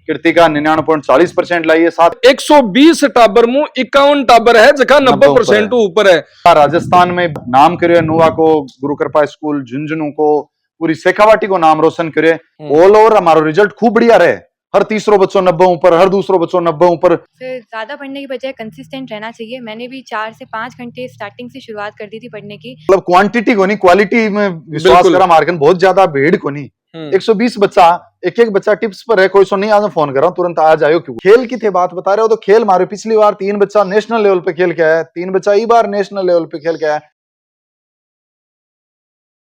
कृतिका 99.40% लाई है। साथ 120 टाबर मु 51 टाबर है जगह 90% ऊपर है। राजस्थान में नाम करे नुआ को, गुरु कृपा स्कूल झुंझुनू को, पूरी शेखावाटी को नाम रोशन करे। ऑल ओवर हमारो रिजल्ट खूब बढ़िया रहे। हर तीसरो बच्चों 90 ऊपर, हर दूसरो बच्चों 90 ऊपर। ज्यादा पढ़ने की बजाय कंसिस्टेंट रहना चाहिए। मैंने भी 4 से 5 घंटे स्टार्टिंग से शुरुआत कर दी थी पढ़ने की। मतलब क्वांटिटी को नहीं, क्वालिटी में विश्वास करा मार्कन, बहुत ज्यादा भीड़ को नहीं। 120 बच्चा, एक बच्चा टिप्स पर है, कोई सो नहीं आज मैं फोन कर रहा हूँ तुरंत आ जाओ। क्यों खेल की थे बात बता रहे हो तो खेल मारे पिछली बार 3 बच्चा नेशनल लेवल पे खेल के आया, 3 बच्चा ई बार नेशनल लेवल पे खेल के आया।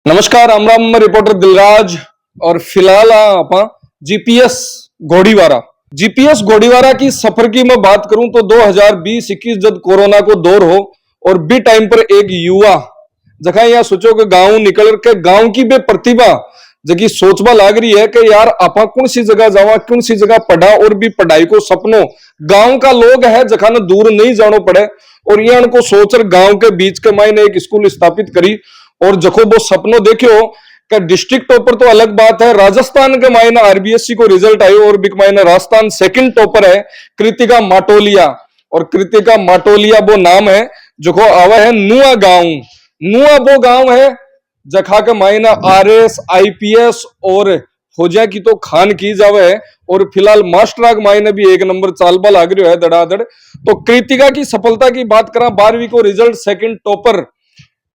नमस्कार, राम रिपोर्टर दिलराज और फिलहाल आप जीपीएस घोड़ीवारा। जीपीएस घोड़ीवारा की सफर की मैं बात करूं तो 2020-21 जब कोरोना को दौर हो और बी टाइम पर एक युवा जगह यह सोचो कि गांव निकल के गांव की बे प्रतिभा जगह सोचवा लाग रही है कि यार आपा कौन सी जगह जावा, कौन सी जगह पढ़ा और भी पढ़ाई को सपनों गांव का लोग है जगह न दूर नहीं जानो पड़े। और ये उनको सोचकर गांव के बीच के मायने एक स्कूल स्थापित करी और जखो वो सपनों देखो का डिस्ट्रिक्ट टॉपर तो अलग बात है, राजस्थान के मायने आरबीएससी को रिजल्ट आयो और बिक मायने राजस्थान सेकंड टॉपर है कृतिका माटोलिया। और कृतिका माटोलिया वो नाम है जो को आवा है नुआ गांव। नुआ वो गांव है जखा के मायने आरएस आईपीएस और फौजा की तो खान की जावे है और फिलहाल मास्टर के मायने भी एक नंबर चालबा लाग रही है धड़ाधड़। तो कृतिका की सफलता की बात करा, 12वीं को रिजल्ट सेकंड टॉपर।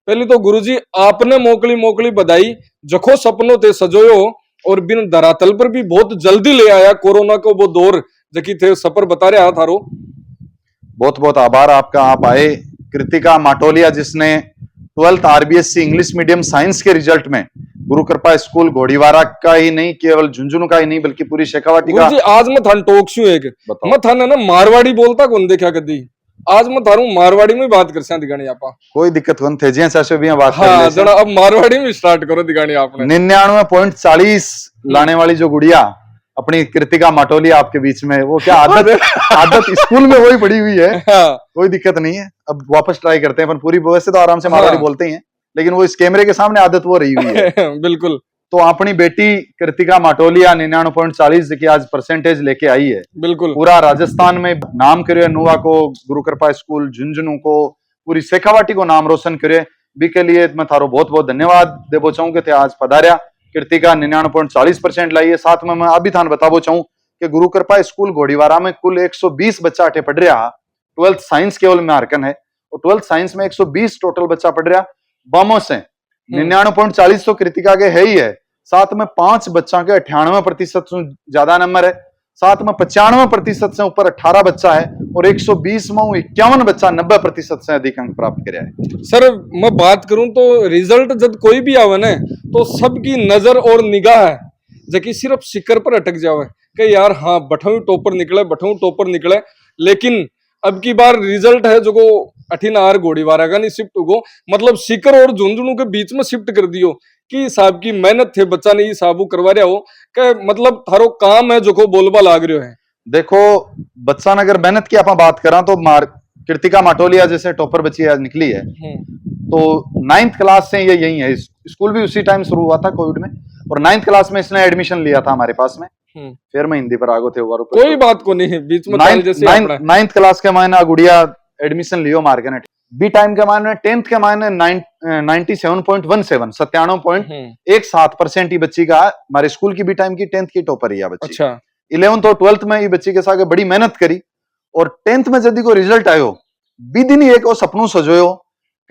पहले तो गुरुजी आपने मोकली बधाई, जखो सपनों थे सजोयो और बिन धरातल पर भी बहुत जल्दी ले आया कोरोना को वो दौर जकी थे सफर बता रहे हाथ थारो। बहुत बहुत आभार आपका, आप आए। कृतिका माटोलिया जिसने 12th RBSC English medium science के रिजल्ट में गुरु कृपा स्कूल घोड़ीवारा का ही नहीं, केवल झुंझुनू का ही नहीं बल्कि पूरी शेखावाटी का। आज मैं थान टोकसू एक मैं थाने ना मारवाड़ी बोलता कौन देखा कदी, आज मैं थारू मारवाड़ी में बात कर दिखानी आपा। कोई दिक्कत कौन थे जी ऐसे भी बात हाँ, कर जरा अब मारवाड़ी में स्टार्ट करो दिखानी आपने। 99.40 लाने वाली जो गुड़िया अपनी कृतिका माटोलिया आपके बीच में, वो क्या आदत स्कूल में वही पड़ी हुई है। हाँ। कोई दिक्कत नहीं है, अब वापस ट्राई करते हैं। पर पूरी वैसे तो आराम से मारवाड़ी बोलते ही हैं, लेकिन वो इस कैमरे के सामने आदत वो रही हुई है। बिल्कुल। तो अपनी बेटी कृतिका माटोलिया 99.40 की आज परसेंटेज लेके आई है। बिल्कुल। पूरा राजस्थान में नाम करे नुआ को, गुरु कृपा स्कूल झुंझुनू को, पूरी शेखावाटी को नाम रोशन करे। बी के लिए मैं थारो बहुत बहुत धन्यवाद देवो चाहूँ कि थे आज पधारिया। कृतिका 99.40% लाई है। साथ में मैं अभी थान बताबो चाहूँ कि गुरु कृपा स्कूल घोड़ीवारा में कुल 120 बच्चा अठे पढ़ रहा। 12th साइंस केवल में आर्कन है और 12th साइंस में 120 टोटल बच्चा पढ़ रहा बामो से। 99.40 तो कृतिका के है ही है, साथ में 5 बच्चा के 98% से ज्यादा नंबर है, साथ में 95% से ऊपर 18 बच्चा है और 120 में 51 बच्चा 90% से अधिक अंक प्राप्त कराया है। सर मैं बात करूं तो रिजल्ट जब कोई भी आवे ना तो सबकी नजर और निगाह है जबकि सिर्फ शिखर पर अटक जावे कि यार हाँ बठऊ टॉपर निकले। लेकिन अब की बार रिजल्ट है जो को अठिनार घोड़ीवारा का नहीं शिफ्ट हो, मतलब शिखर और झुंझुनू के बीच में शिफ्ट कर दियो कि साहब की मेहनत थे बच्चा ने ये साबू करवा रहा हो कि मतलब थारो काम है जो को बोलबा लाग रहे है। देखो बच्चा ने अगर मेहनत की आप बात करा तो कृतिका माटोलिया जैसे टॉपर बच्ची आज निकली है तो 9th क्लास से ये यही है। स्कूल भी उसी टाइम शुरू हुआ था कोविड में और 9th क्लास में इसने एडमिशन लिया था हमारे पास में। फिर मैं हिंदी पर आगो थे कोई बात को नहीं बीच में 9th क्लास के मायने गुड़िया एडमिशन लियो मार्केट। बी टाइम के मायने 10th के मायने 97.17 97.17% ही बच्ची का हमारे स्कूल की बी टाइम की 10th की टॉपर ही बच्ची। अच्छा। 11th और 12th में ये बच्ची के साथ बड़ी मेहनत करी और 10th में जल्दी को रिजल्ट आयो बी दिन ही एक और सपनों सजोयो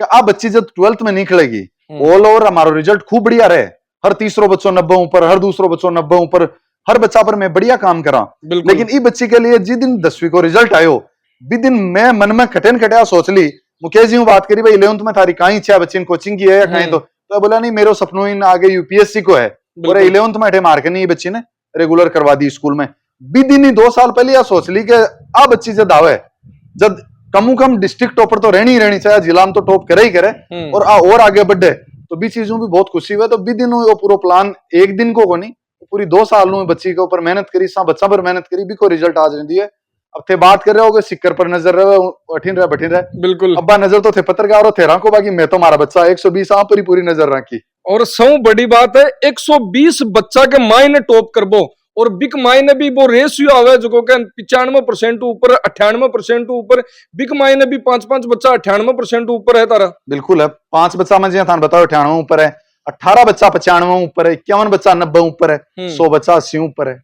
कि आ बच्ची जब 12th में निकलेगी ऑल ओवर हमारा रिजल्ट खूब बढ़िया रहे। हर तीसरो बच्चों 90 ऊपर, हर दूसरो बच्चों 90 ऊपर, हर बच्चा पर मैं बढ़िया काम करा। लेकिन इस बच्ची के लिए जिस दिन 10वीं को रिजल्ट आयो बी दिन मैं मन में खटिया सोच ली। मुकेश जी बात करी भाई 11th में थारी कहीं इच्छा बच्ची कोचिंग की है या कहीं, तो बोला नहीं मेरे सपनों इन आगे यूपीएससी को है और 11th में अठे मार्क नहीं बच्ची ने रेगुलर करवा दी स्कूल में। बी दिन ही 2 साल पहले यह सोच ली कि आ बच्ची जब आवे जब कम डिस्ट्रिक्ट टॉपर तो रहनी चाहिए, जिला में तो टॉप करे ही करे और आगे बढ़े तो बी चीजों भी बहुत खुशी हुआ। तो बी दिन वो पूरा प्लान एक दिन को नहीं पूरी 2 साल में बच्ची के ऊपर मेहनत करी, सा बच्चा पर मेहनत करी, भी को रिजल्ट आज नहीं दिए। अब थे बात कर रहे हो सिक्कर पर नजर रहे अठिन रहे। बिल्कुल अब्बा नजर तो थे पत्रकार थे राखो, बाकी मैं तो मारा बच्चा 120 आप पर ही पूरी नजर रखी। और सौ बड़ी बात है 120 बच्चा के मायने टॉप करबो और बिक मायने भी वो रेशियो आवे जो को 95% ऊपर 98% ऊपर बिक मायने भी 5-5 बच्चा 98% ऊपर है तारा। बिल्कुल है, 5 बच्चा में जी थान बताओ 98 ऊपर है, 18 बच्चा 95 ऊपर है, 51 बच्चा 90 ऊपर है, 100 बच्चा 80 ऊपर है।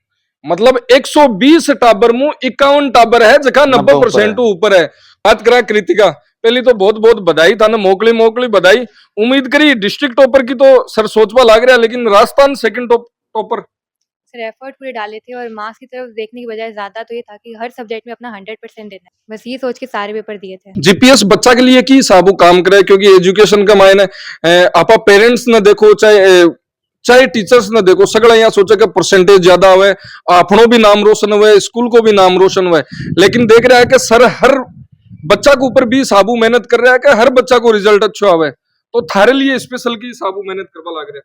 मतलब 120 टाबर मु 51 टाबर है जगह 90% ऊपर है। बात करा कृतिका, पहली तो बहुत बहुत बधाई थाने, मोकली बधाई। उम्मीद करी डिस्ट्रिक्ट टॉपर की तो सर सोचवा लाग रहा है, लेकिन Rajasthan second topper. Sir effort पूरे डाले थे और मार्क्स की तरफ देखने की बजाय ज्यादा तो ये था कि हर सब्जेक्ट में अपना 100% देना है, बस ये सोच के सारे पेपर दिए थे। जीपीएस बच्चा के लिए की साबु काम करे, क्योंकि एजुकेशन का मायने आपा पेरेंट्स ने देखो चाहे टीचर्स ने देखो, सगड़ा यहाँ सोचा कि परसेंटेज ज्यादा हुए, अपनों भी नाम रोशन हुए, स्कूल को भी नाम रोशन हुए, लेकिन देख रहा है कि सर हर बच्चा के ऊपर भी साबु मेहनत कर रहा है कि हर बच्चा को रिजल्ट अच्छा आवे, तो थारे लिए स्पेशल की साबु मेहनत करवा लग रहा है।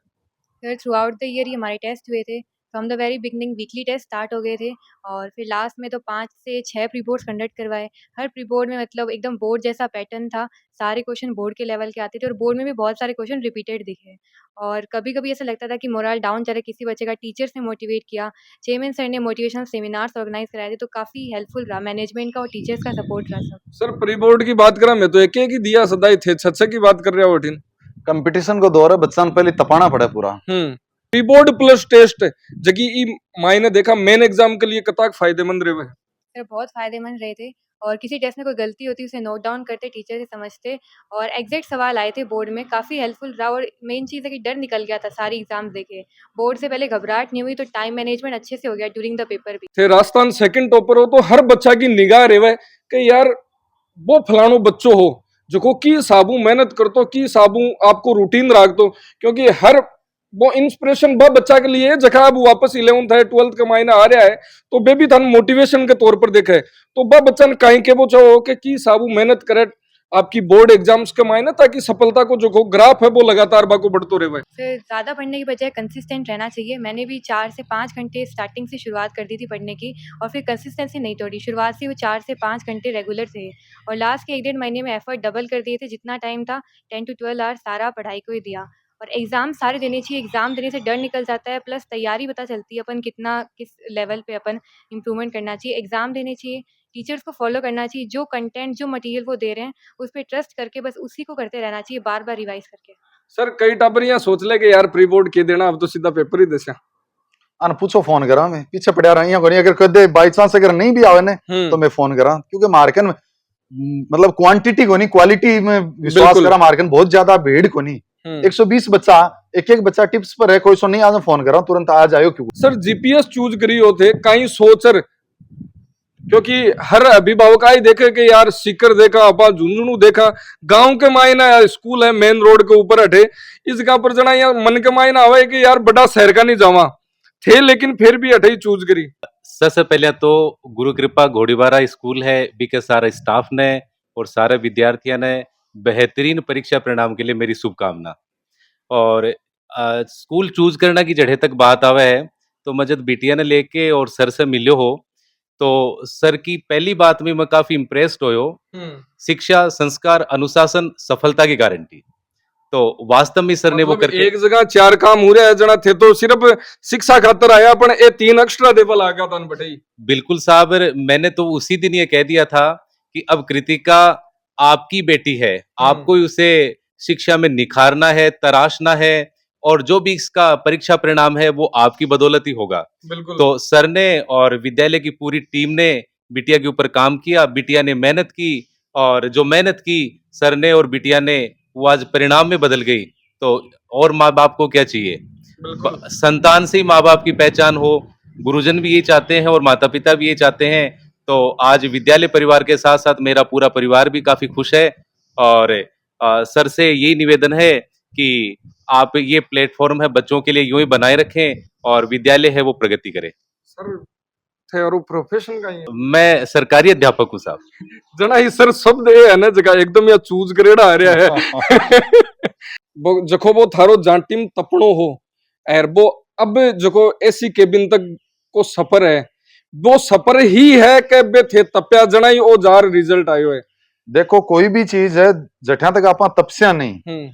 Sir throughout the year हमारे टेस्ट हुए थे, from the very beginning weekly test start हो गए थे और फिर लास्ट में तो 5 से 6 प्री बोर्ड्स कंडक्ट करवाए। हर प्री बोर्ड में मतलब एकदम बोर्ड जैसा पैटर्न था, सारे क्वेश्चन बोर्ड के लेवल के आते थे और बोर्ड में भी बहुत सारे क्वेश्चन रिपीटेड दिखे और कभी कभी ऐसा लगता था कि मोरल डाउन चले किसी बच्चे का। टीचर्स ने मोटिवेट किया, चेयरमैन सर ने मोटिवेशनल सेमिनार्स ऑर्गेनाइज कराए थे, तो काफ़ी हेल्पफुल रहा, मैनेजमेंट का और टीचर्स का सपोर्ट रहा सब। सर प्री बोर्ड की बात करा, मैं तो एक ही दिया सदाई थे, छह की बात कर रहा हूँ। कंपटीशन को दौर है, बच्चा ने पहले तपाना पड़ा पूरा। प्री बोर्ड प्लस टेस्ट जगी ई मायने देखा मेन एग्जाम के लिए कताक फायदेमंद रहे। सर बहुत फायदेमंद रहे थे और किसी टेस्ट में कोई गलती होती उसे नोट डाउन करते, टीचर से समझते और एग्जैक्ट सवाल आए थे बोर्ड में, काफ़ी हेल्पफुल रहा। और मेन चीज़ है कि डर निकल गया था सारी एग्जाम्स देखे, बोर्ड से पहले घबराहट नहीं हुई, तो टाइम मैनेजमेंट अच्छे से हो गया ड्यूरिंग द पेपर भी। थे राजस्थान सेकंड टॉपर हो तो हर बच्चा की निगाह रहे कि यार वो फलानो बच्चों हो जो को की साबू मेहनत कर तो की साबू आपको रूटीन रख दो, क्योंकि हर वो इंस्पिरेशन ब बच्चा के लिए जगह अब वापस 11th है 12th का महीना आ रहा है, तो बेबी थान मोटिवेशन के तौर पर देखे तो ब बच्चा ने कहीं के वो चाहो कि की साबू मेहनत करे आपकी बोर्ड एग्जाम्स के मायने, ताकि सफलता को जो ग्राफ है वो लगातार बाको बढ़ते रहे। फिर ज़्यादा पढ़ने की बजाय कंसिस्टेंट रहना चाहिए। मैंने भी 4 से 5 घंटे स्टार्टिंग से शुरुआत कर दी थी पढ़ने की और फिर कंसिस्टेंसी नहीं तोड़ी। शुरुआत से वो 4 से 5 घंटे रेगुलर थे और लास्ट के 1-1.5 महीने में एफर्ट डबल कर दिए थे। जितना टाइम था 10 to 12 आवर्स सारा पढ़ाई को ही दिया और एग्ज़ाम सारे देने चाहिए। एग्ज़ाम देने से डर निकल जाता है, प्लस तैयारी पता चलती है अपन कितना किस लेवल पे अपन इम्प्रूवमेंट करना चाहिए। एग्ज़ाम देने चाहिए, टीचर्स को फॉलो करना चाहिए, जो कंटेंट जो मटेरियल वो दे रहे हैं उस पर ट्रस्ट करके बस उसी को करते रहना चाहिए, बार बार रिवाइज करके। सर कई टाबर यहाँ सोच ले कि यार प्री बोर्ड के देना, अब तो सीधा पेपर ही देसा अन पूछो फोन करा, मैं पीछे पड़ा रहा हूं, अगर कदे बाई चांस अगर नहीं भी आवे ने तो मैं फोन करा, क्योंकि मार्केट में मतलब क्वांटिटी को नहीं क्वालिटी में विश्वास करा। मार्केट बहुत ज्यादा भीड़ को नहीं, 120 बच्चा एक बच्चा टिप्स पर है, कोई सो नहीं आज फोन करा तुरंत आ जाओ। क्यों सर जीपीएस चूज करी होते कहीं सोचर, क्योंकि हर अभिभावक ही देखे कि यार सीकर देखा अपा झुंझुनू देखा, गांव के मायना स्कूल है मेन रोड के ऊपर हटे, इस जगह पर जना यार मन के मायना आवे कि यार बड़ा शहर का नहीं जावा थे, लेकिन फिर भी हटे ही चूज करी। सबसे पहले तो गुरु कृपा घोड़ीवारा स्कूल है बीके सारे स्टाफ ने और सारे विद्यार्थियों ने बेहतरीन परीक्षा परिणाम के लिए मेरी शुभकामना। और स्कूल चूज करना की जड़े तक बात आवे है तो मैं जब बिटिया ने लेके और सर से मिलो हो तो सर की पहली बात में मैं काफी इम्प्रेस्ड हो। शिक्षा संस्कार अनुशासन सफलता की गारंटी, तो वास्तव में सर ने वो करके एक जगह 4 काम हो रहा है जना थे तो सिर्फ शिक्षा खातर आया पण ये 3 एक्स्ट्रा देवल आ गया था बटाई। बिल्कुल साहब, मैंने तो उसी दिन ये कह दिया था कि अब कृतिका आपकी बेटी है, आपको उसे शिक्षा में निखारना है, तराशना है, और जो भी इसका परीक्षा परिणाम है वो आपकी बदौलत ही होगा। तो सर ने और विद्यालय की पूरी टीम ने बिटिया के ऊपर काम किया, बिटिया ने मेहनत की और जो मेहनत की सर ने और बिटिया ने वो आज परिणाम में बदल गई। तो और माँ बाप को क्या चाहिए, संतान से ही माँ बाप की पहचान हो, गुरुजन भी यही चाहते हैं और माता पिता भी यही चाहते हैं। तो आज विद्यालय परिवार के साथ साथ मेरा पूरा परिवार भी काफी खुश है और सर से यही निवेदन है कि आप ये प्लेटफॉर्म है बच्चों के लिए यूं ही बनाए रखें और विद्यालय है वो प्रगति करे। सर थे और प्रोफेशन का ही मैं सरकारी अध्यापक हूँ साहब। जना ही सर शब्द ये है ना जगह एकदम या चूज करेड़ा आ रहा है जखो वो थारो जांटिम तपणो हो और वो अब जको एसी केबिन तक को सफर है, वो सफर ही है कि बे थे तपया जना ही ओ जार रिजल्ट आयो है। देखो कोई भी चीज है जठा तक आप तपस्या नहीं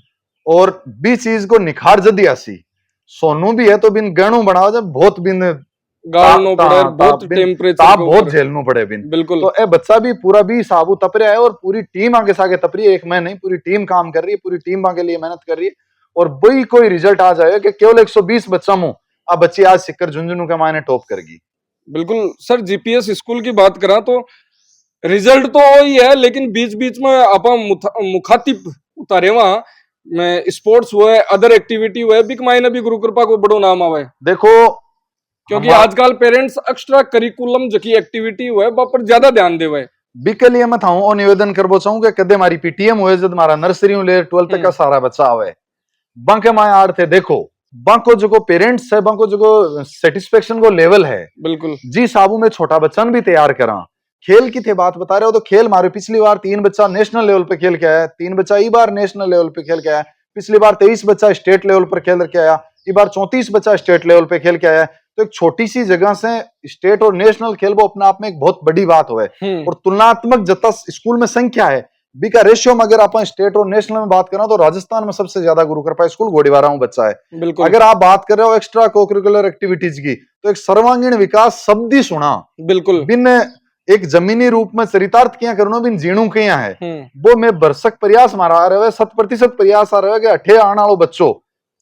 और भी चीज को निखार जदी आसी सोनू भी है तो बिन गहणु बनाओ जब बहुत बिन गाल नो पड़े, बहुत टेम्परेचर ताप बहुत झेलना पड़े बिन। बिल्कुल। तो ए बच्चा भी पूरा भी साबु तप रहा है और पूरी टीम आगे सागे तप रही है, एक मैं नहीं, पूरी टीम काम कर रही है, पूरी टीम आगे लिए मेहनत कर रही है। और वही कोई रिजल्ट आ जाए कि केवल 120 बच्चा मुंह अब बच्ची आज सिक्कर झुंझुनू के मायने टॉप करगी। बिल्कुल सर, जीपीएस स्कूल की बात करा तो रिजल्ट तो वही है, लेकिन बीच बीच में आप मुखातिब उतारे वहां में स्पोर्ट्स हुए, अदर एक्टिविटी हुए, बिक मायने भी गुरु कृपा को बड़ो नाम आवे। देखो क्योंकि आजकल पेरेंट्स एक्स्ट्रा करिकुलम जो की एक्टिविटी हुए वहां पर ज्यादा ध्यान देवे। बिके लिए मैं थाऊं और निवेदन करबो चाहूं कि कदे हमारी पीटीएम हुए जब हमारा नर्सरी ले 12th तक का सारा बच्चा आवे बंके माए आड़ थे। देखो बंको जो पेरेंट्स है, बंको जो सेटिस्फेक्शन को लेवल है, बिल्कुल जी साबू में छोटा बच्चन भी तैयार करा। खेल की थे बात बता रहे हो तो खेल मारे पिछली बार 3 बच्चा नेशनल लेवल पे खेल के आया, 3 बच्चा ई बार नेशनल लेवल पे खेल के आया, पिछली बार 23 बच्चा स्टेट लेवल पर खेल के आया, ई बार 34 बच्चा स्टेट लेवल पे खेल के आया। तो एक छोटी सी जगह से स्टेट और नेशनल खेल वो अपने आप में एक बहुत बड़ी बात हुआ है। और तुलनात्मक जता स्कूल में संख्या है बीका रेशियो में अगर आप स्टेट और नेशनल में बात करें तो राजस्थान में सबसे ज्यादा गुरु कृपा स्कूल गोड़ीवारा में बच्चा है। अगर आप बात कर रहे हो एक्स्ट्रा कोकरिकुलर एक्टिविटीज की तो एक सर्वांगीण विकास शब्द ही सुना बिल्कुल बिन एक जमीनी रूप में चरितार्थ क्या करो बिन जीणु क्या है वो मैं बरसक प्रयास मारा आ रहे 100% प्रयास आ रहे हो कि अठे आने वालों बच्चों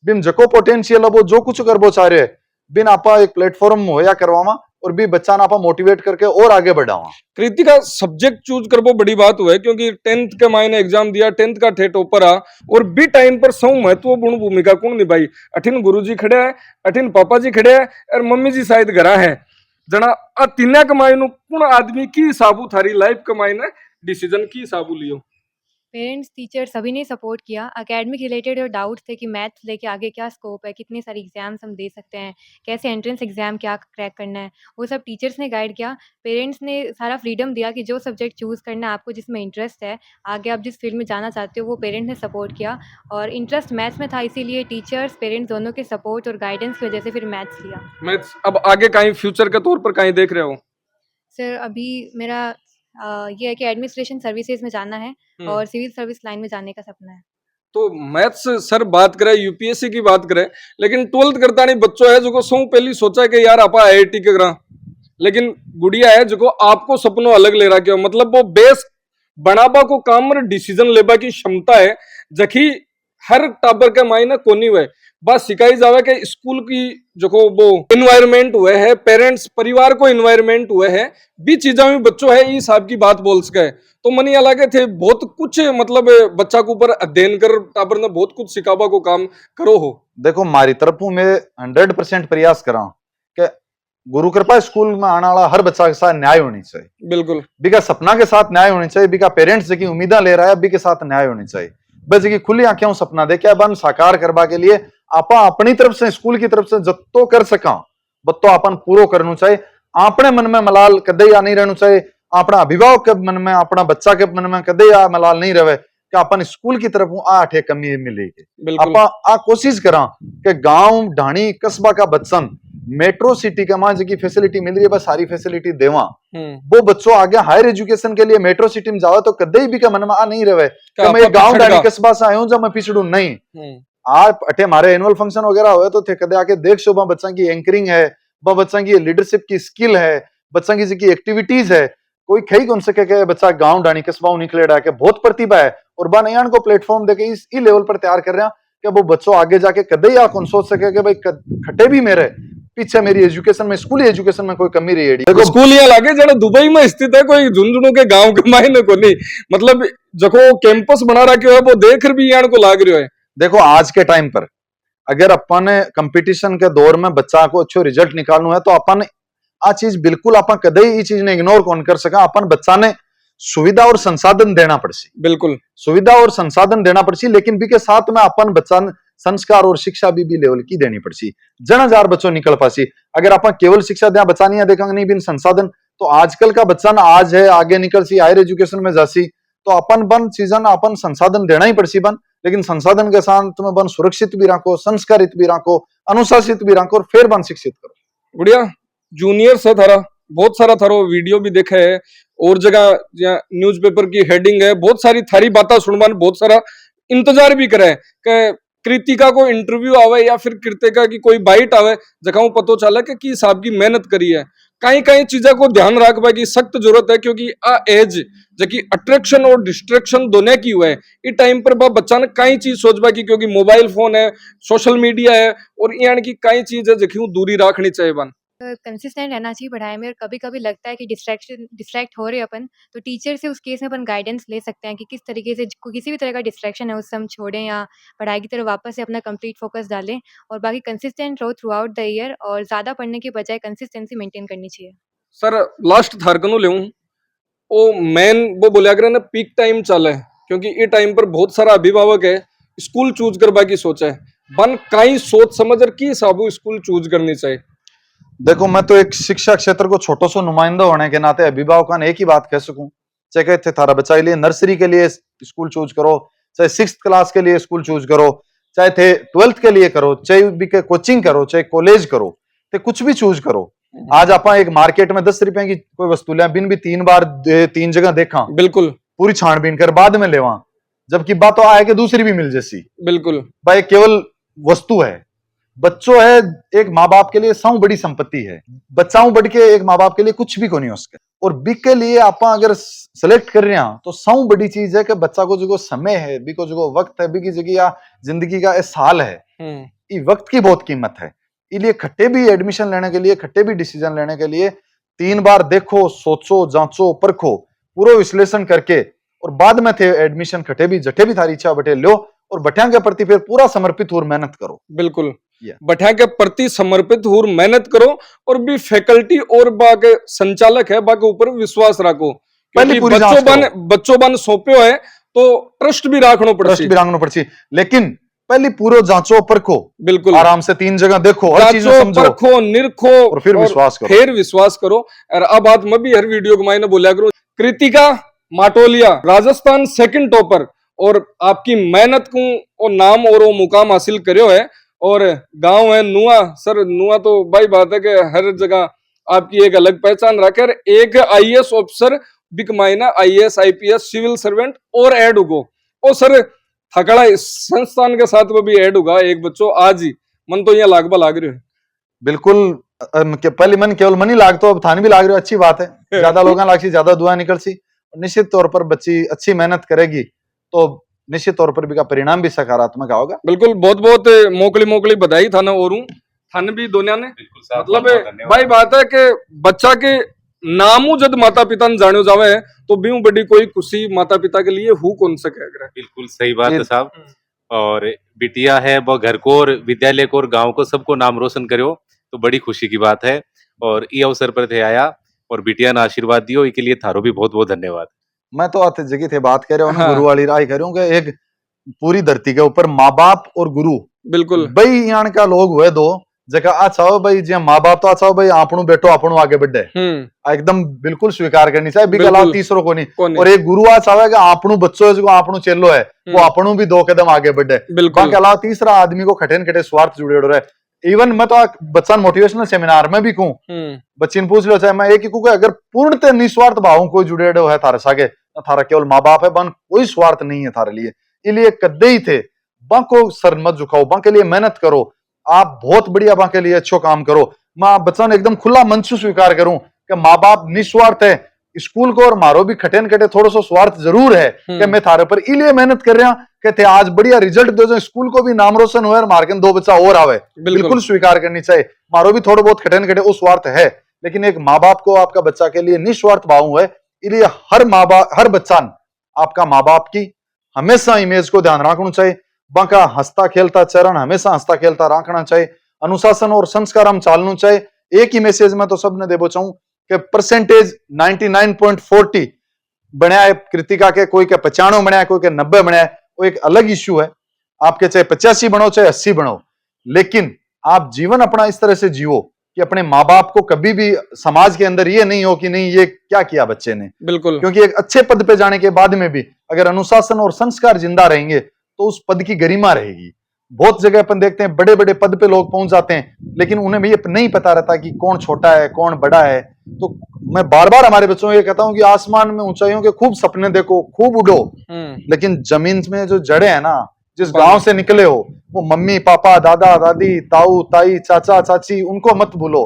बिन जको पोटेंशियल है वो जो कुछ करबो चाह रहे बिन आपा एक प्लेटफॉर्म मुहैया करवावा और भी बच्चा ना आपा मोटिवेट करके और आगे बढ़ावा। कृति का सब्जेक्ट चूज करबो बड़ी बात हुआ है, क्योंकि 10th के मायने एग्जाम दिया, 10th का ठे टॉपर आ और बी टाइम पर सौ महत्वपूर्ण भूमिका कौन निभाई। अठिन गुरुजी खड़े है, अठिन पापा जी खड़े है और मम्मी जी शायद घरा है जना आ तीना कमाई नु कौन आदमी की हिसाबू थारी लाइफ कमाई ने डिसीजन की हिसाबू लियो। पेरेंट्स, टीचर सभी ने सपोर्ट किया। एकेडमिक रिलेटेड और डाउट्स थे कि मैथ्स लेके आगे क्या स्कोप है, कितनी सारी एग्जाम्स हम दे सकते हैं, कैसे एंट्रेंस एग्जाम क्या क्रैक करना है, वो सब टीचर्स ने गाइड किया। पेरेंट्स ने सारा फ्रीडम दिया कि जो सब्जेक्ट चूज़ करना है आपको, जिसमें इंटरेस्ट है, आगे आप जिस फील्ड में जाना चाहते हो, वो पेरेंट्स ने सपोर्ट किया। और इंटरेस्ट मैथ्स में था, इसीलिए टीचर्स पेरेंट्स दोनों के सपोर्ट और गाइडेंस की वजह से फिर मैथ्स लिया। मैथ्स अब आगे कहीं फ्यूचर के तौर पर कहीं देख रहे हो? सर अभी मेरा ये है कि एडमिनिस्ट्रेशन सर्विसेज में जाना है और सिविल सर्विस लाइन में जाने का सपना है। तो मैथ्स सर बात करें, यूपीएससी की बात करें, लेकिन 12th करता नहीं बच्चों है जो सौ पहली सोचा कि यार आप आईआईटी के करा, लेकिन गुड़िया है जो आपको सपनों अलग ले रहा क्यों, मतलब वो बेस बनाबा को काम में डिसीजन लेबा की क्षमता है जखी हर टाबर के मायने कोनी हुए बस सिखाई जावे कि स्कूल की जो वो इन्वायरमेंट हुए है, पेरेंट्स परिवार को इन्वायरमेंट हुए है भी चीजा में बच्चों है इस हिसाब की बात बोल सके। तो मनी अलग थे बहुत कुछ, मतलब बच्चा के ऊपर अध्ययन कर टाबर ने बहुत कुछ सिखाबा को काम करो हो। देखो हमारी तरफ में 100% प्रयास करा कि गुरु कृपा स्कूल में आने वाला हर बच्चा के साथ न्याय होनी चाहिए। बिल्कुल बिका सपना के साथ न्याय होनी चाहिए, बिका पेरेंट्स की उम्मीदा ले रहा है बी के साथ न्याय होनी चाहिए। बस की खुली आंखें सपना देखे बन साकार करवा के लिए आपा अपनी तरफ से स्कूल की तरफ से जत्तो कर सका बत्तो अपन पूरो करना चाहिए। अपने मन में मलाल कदे या नहीं रहना चाहिए, अपना अभिभावक के मन में, अपना बच्चा के मन में कदे या मलाल नहीं रहे कि अपन स्कूल की तरफ आठे कमी मिलेगी। आपा आ कोशिश करा कि गांव ढाणी कस्बा का बच्चन मेट्रो सिटी के मां जी फैसिलिटी मिल रही है बस सारी फैसिलिटी देवा वो बच्चों आगे हायर एजुकेशन के लिए मेट्रो सिटी में जाओ तो कदे भी का मन में आ नहीं रहे कि मैं गांव ढाणी कस्बा से आया हूं जब मैं पिछड़ू नहीं। आप अठे हमारे एनुअल फंक्शन वगैरह हुए तो थे कदे आके देख शोभा बच्चा की एंकरिंग है, बच्चा की लीडरशिप की स्किल है, बच्चा की जी एक्टिविटीज है, कोई खई कौन सके के बच्चा गांव डाणी कस्बा निकले के बहुत प्रतिभा है और बानयान को प्लेटफॉर्म देके इस लेवल पर तैयार कर रहे हैं कि वो बच्चों आगे जाके कदे या कौन सोच सके कि भाई खटे भी मेरे पीछे मेरी एजुकेशन में, स्कूली एजुकेशन में कोई कमी रही है। देखो स्कूल यहाँ लागे जरा दुबई में स्थित है, कोई झुंझुनू के गांव के मायने को नहीं, मतलब जको कैंपस बना रखे है वो देख भी यान को लाग रही है। देखो आज के टाइम पर अगर अपन कंपटीशन के दौर में बच्चा को अच्छो रिजल्ट निकालना है तो अपन आ चीज बिल्कुल अपन कदे ही चीज ने इग्नोर कौन कर सका। अपन बच्चा ने सुविधा और संसाधन देना पड़सी, बिल्कुल सुविधा और संसाधन देना पड़सी, लेकिन भी के साथ में अपन बच्चा संस्कार और शिक्षा भी लेवल की देनी पड़सी जन हजार बच्चों निकल पासी। अगर अपन केवल शिक्षा दिया बच्चा नहीं देखेंगे नहीं बिन संसाधन तो आजकल का बच्चा आज है आगे निकल सी हायर एजुकेशन में जासी तो अपन बन सीजन अपन संसाधन देना ही पड़सी बन, लेकिन संसाधन के साथ तुम्हें बन सुरक्षित भी रखो, संस्कारित भी रखो, अनुशासित भी रखो और फिर बन शिक्षित करो। बढ़िया जूनियर से थारा बहुत सारा थारो वीडियो भी देखा है और जगह न्यूज़पेपर की हेडिंग है, बहुत सारी थारी बातें सुनवान बहुत सारा इंतजार भी करे कि कृतिका को इंटरव्यू आवे या फिर कृतिका की कोई बाइट आवे जगह पतो चले कि साहब की मेहनत करी है, कई कई चीजा को ध्यान रखवा की सख्त जरूरत है, क्योंकि आ एज जबकि अट्रैक्शन और डिस्ट्रैक्शन दोनों की हुआ है इस टाइम पर बच्चा ने कई चीज सोचवा की, क्योंकि मोबाइल फोन है, सोशल मीडिया है और यानी की कई चीज है जखी दूरी रखनी चाहिए बन। कंसिस्टेंट रहना चाहिए पढ़ाई में, और कभी कभी लगता है कि डिस्ट्रैक्ट हो रहे अपन, तो टीचर से उस केस में अपन गाइडेंस ले सकते हैं कि किस तरीके से किसी भी तरह का डिस्ट्रैक्शन है उससे हम छोड़ें या पढ़ाई की तरफ वापस से अपना कंप्लीट फोकस डालें। और बाकी कंसिस्टेंट रहो थ्रू आउट द ईयर, और ज़्यादा पढ़ने के बजाय कंसिस्टेंसी मेंटेन करनी चाहिए। सर लास्ट थारकनु ले वो मेन वो बोलिया करे ना पीक टाइम चले, क्योंकि ये टाइम पर बहुत सारा अभिभावक है स्कूल चूज करवा की सोचा है बन कई सोच समझ कर की हिसाबू स्कूल चूज करनी चाहिए। देखो, मैं तो एक शिक्षा क्षेत्र को छोटो सो नुमाइंदा होने के नाते अभिभावक ने एक ही बात कह सकूं, चाहे कहते थारा बच्चा के लिए नर्सरी के लिए स्कूल चूज करो, चाहे 6th क्लास के लिए स्कूल चूज करो, चाहे थे 12th के लिए करो, चाहे भी कोचिंग करो, चाहे कॉलेज करो, ते कुछ भी चूज करो। आज आप एक मार्केट में 10 रुपए की कोई वस्तु लिया बिन भी 3 बार 3 जगह देखा, बिल्कुल पूरी छानबीन कर बाद में लेवा, जबकि बात तो आए कि दूसरी भी मिल जैसी, बिल्कुल भाई केवल वस्तु है। बच्चों है एक माँ बाप के लिए सौ बड़ी संपत्ति है, बच्चाओं बढ़ के एक माँ बाप के लिए कुछ भी को नहीं हो सके। और बिक के लिए आप अगर सेलेक्ट कर रहे हैं तो सौ बड़ी चीज है कि बच्चा को जो समय है, बिको जो वक्त है, बिकी जगह या जिंदगी का साल है, ये वक्त की बहुत कीमत है। इसलिए खट्टे भी एडमिशन लेने के लिए, खट्टे भी डिसीजन लेने के लिए 3 बार देखो, सोचो, जांचो, परखो, पूरा विश्लेषण करके और बाद में थे एडमिशन खट्टे भी जटे भी थारी इच्छा बटे लो, और बठिया के प्रति फिर पूरा समर्पित और मेहनत करो। बिल्कुल बठिया के प्रति समर्पित और मेहनत करो, और भी फैकल्टी और बाके संचालक है बाके ऊपर विश्वास रखो, पहले पूरी बच्चों बन सौंप्यो है तो ट्रस्ट भी रखनो पड़े, लेकिन पहले पूरा जांचो परखो, बिल्कुल आराम से 3 जगह देखो, हर चीज समझो, परखो, निरखो और फिर विश्वास करो। और अब बात मैं भी हर वीडियो को मैंने बोला करूं, कृतिका माटोलिया राजस्थान 2nd टॉपर, और आपकी मेहनत को और नाम और वो मुकाम हासिल करो है, और गांव है नुआ। सर नुआ तो भाई बात है कि हर जगह आपकी एक अलग पहचान रखे, एक आईएएस ऑफिसर बिक मायना आईएएस आईपीएस सिविल सर्वेंट और ऐड होगो, और सर थकड़ा संस्थान के साथ वो भी ऐड होगा एक बच्चों आज ही, मन तो यहाँ लागबा लाग रहे हो। बिल्कुल, पहले मन केवल मन ही लागतो, अब थाने भी लाग रहे हो, अच्छी बात है। ज्यादा लोग लागसी, ज्यादा दुआ निकल सी, निश्चित तौर पर बच्ची अच्छी मेहनत करेगी तो निश्चित तौर पर भी का परिणाम भी सकारात्मक होगा। बिल्कुल, बहुत बहुत मोकली बधाई थाना और थाने भी दोनों ने, मतलब भाई बात है कि बच्चा के नामू जब माता पिता ने जानो जावे तो भी बड़ी कोई खुशी माता पिता के लिए हु कौन सके। बिल्कुल सही बात है साहब, और बिटिया है वो घर को और विद्यालय को और गांव को सबको नाम रोशन करो तो बड़ी खुशी की बात है, और ये अवसर पर थे आया और बिटिया ने आशीर्वाद दियो, इसके लिए थारो भी बहुत बहुत धन्यवाद। मैं तो आते जगह थे बात कर रहा हूँ, गुरु वाली राय कर रहा हूँ कि एक पूरी धरती के ऊपर माँ बाप और गुरु, बिल्कुल भाई यहाँ का लोग हुए दो जगह अच्छा हो भाई, जी माँ बाप तो अच्छा हो भाई, आपनू बेटो आपनू आगे बढ़े, एकदम बिल्कुल स्वीकार करनी चाहिए, बिक अलावा तीसरों को नहीं। और एक गुरु आ चाहे कि आपनू बच्चों जो आपनू चेलो है वो आपनू भी 2 कदम आगे बढ़े, बाकी अलावा तीसरा आदमी को खटे न खटे स्वार्थ जुड़े रहे। इवन मैं तो बच्चा मोटिवेशनल सेमिनार में भी कहूँ, बच्ची ने पूछ लो चाहे मैं एक ही कहूँ, अगर पूर्णतः निस्वार्थ भाव कोई जुड़े है थारे सागे, थारा केवल माँ बाप है, बन कोई स्वार्थ नहीं है थारे लिए, इसलिए कदे ही थे बाको सर मत झुकाओ, बाके लिए मेहनत करो, आप बहुत बढ़िया बाके लिए अच्छो काम करो। मैं बच्चा ने एकदम खुला मन से स्वीकार करूं कि माँ बाप निस्वार्थ है, स्कूल को और मारो भी खटे न खटे थोड़ा सा स्वार्थ जरूर है कि मैं थारे पर इलिए मेहनत कर रहा कहते आज बढ़िया रिजल्ट दो जो स्कूल को भी नाम रोशन हुए और मार्केट 2 बच्चा और आवे, बिल्कुल स्वीकार करनी चाहिए। मारो भी थोड़ा बहुत खटे न खटे वो स्वार्थ है, लेकिन एक माँ बाप को आपका बच्चा के लिए निस्वार्थ भाव है, इसलिए हर माँ बाप हर बच्चा आपका माँ बाप की हमेशा इमेज को ध्यान रखना चाहिए, बाका हंसता खेलता चरण हमेशा हंसता खेलता रखना चाहिए, अनुशासन और संस्कार हम चालना चाहिए। एक ही मैसेज में तो सबने देबो चाहूं कि परसेंटेज 99.40 बना है कृतिका के, कोई के 95 बना है, कोई के 90 बना है, वो एक अलग इश्यू है। आपके चाहे 85 बनो चाहे 80 बनो, लेकिन आप जीवन अपना इस तरह से जियो कि अपने माँ बाप को कभी भी समाज के अंदर ये नहीं हो कि नहीं ये क्या किया बच्चे ने, बिल्कुल, क्योंकि एक अच्छे पद पे जाने के बाद में भी अगर अनुशासन और संस्कार जिंदा रहेंगे तो उस पद की गरिमा रहेगी। बहुत जगह अपन देखते हैं बड़े बड़े पद पे लोग पहुंच जाते हैं, लेकिन उन्हें भी नहीं पता रहता कि कौन छोटा है कौन बड़ा है। तो मैं बार बार हमारे बच्चों को ये कहता हूं कि आसमान में ऊंचाइयों के खूब सपने देखो, खूब उड़ो, लेकिन जमीन में जो जड़े हैं ना, जिस गांव से निकले हो वो मम्मी पापा दादा दादी ताऊ ताई चाचा चाची उनको मत भूलो,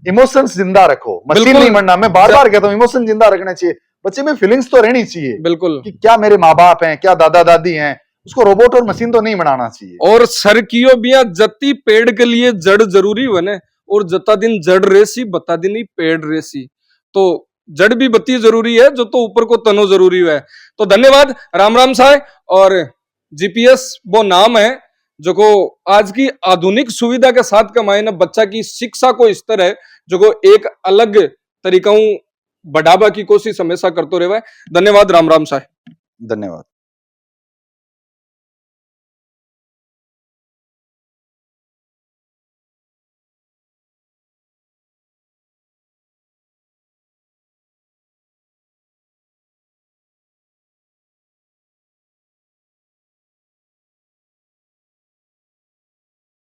इमोशंस जिंदा रखो, मशीन बिल्कुल। नहीं बनना। मैं बार बार कहता हूँ इमोशन जिंदा रखना चाहिए, बच्चे में फीलिंग्स तो रहनी चाहिए बिल्कुल। कि क्या मेरे माँ बाप हैं, क्या दादा दादी हैं, उसको रोबोट और मशीन तो नहीं बनाना चाहिए। और सर कियो बिया जती पेड़ के लिए जड़ जरूरी बने, और जता दिन जड़ रेसी बता दिन ही पेड़ रेसी, तो जड़ भी बत्ती जरूरी है, जो तो ऊपर को तनो जरूरी है। तो धन्यवाद, राम राम साय। और जीपीएस वो नाम है जो को आज की आधुनिक सुविधा के साथ कमाए ना बच्चा की शिक्षा को स्तर है जो को एक अलग तरीका बढ़ावा की कोशिश हमेशा करते रहे। धन्यवाद, राम राम साय। धन्यवाद।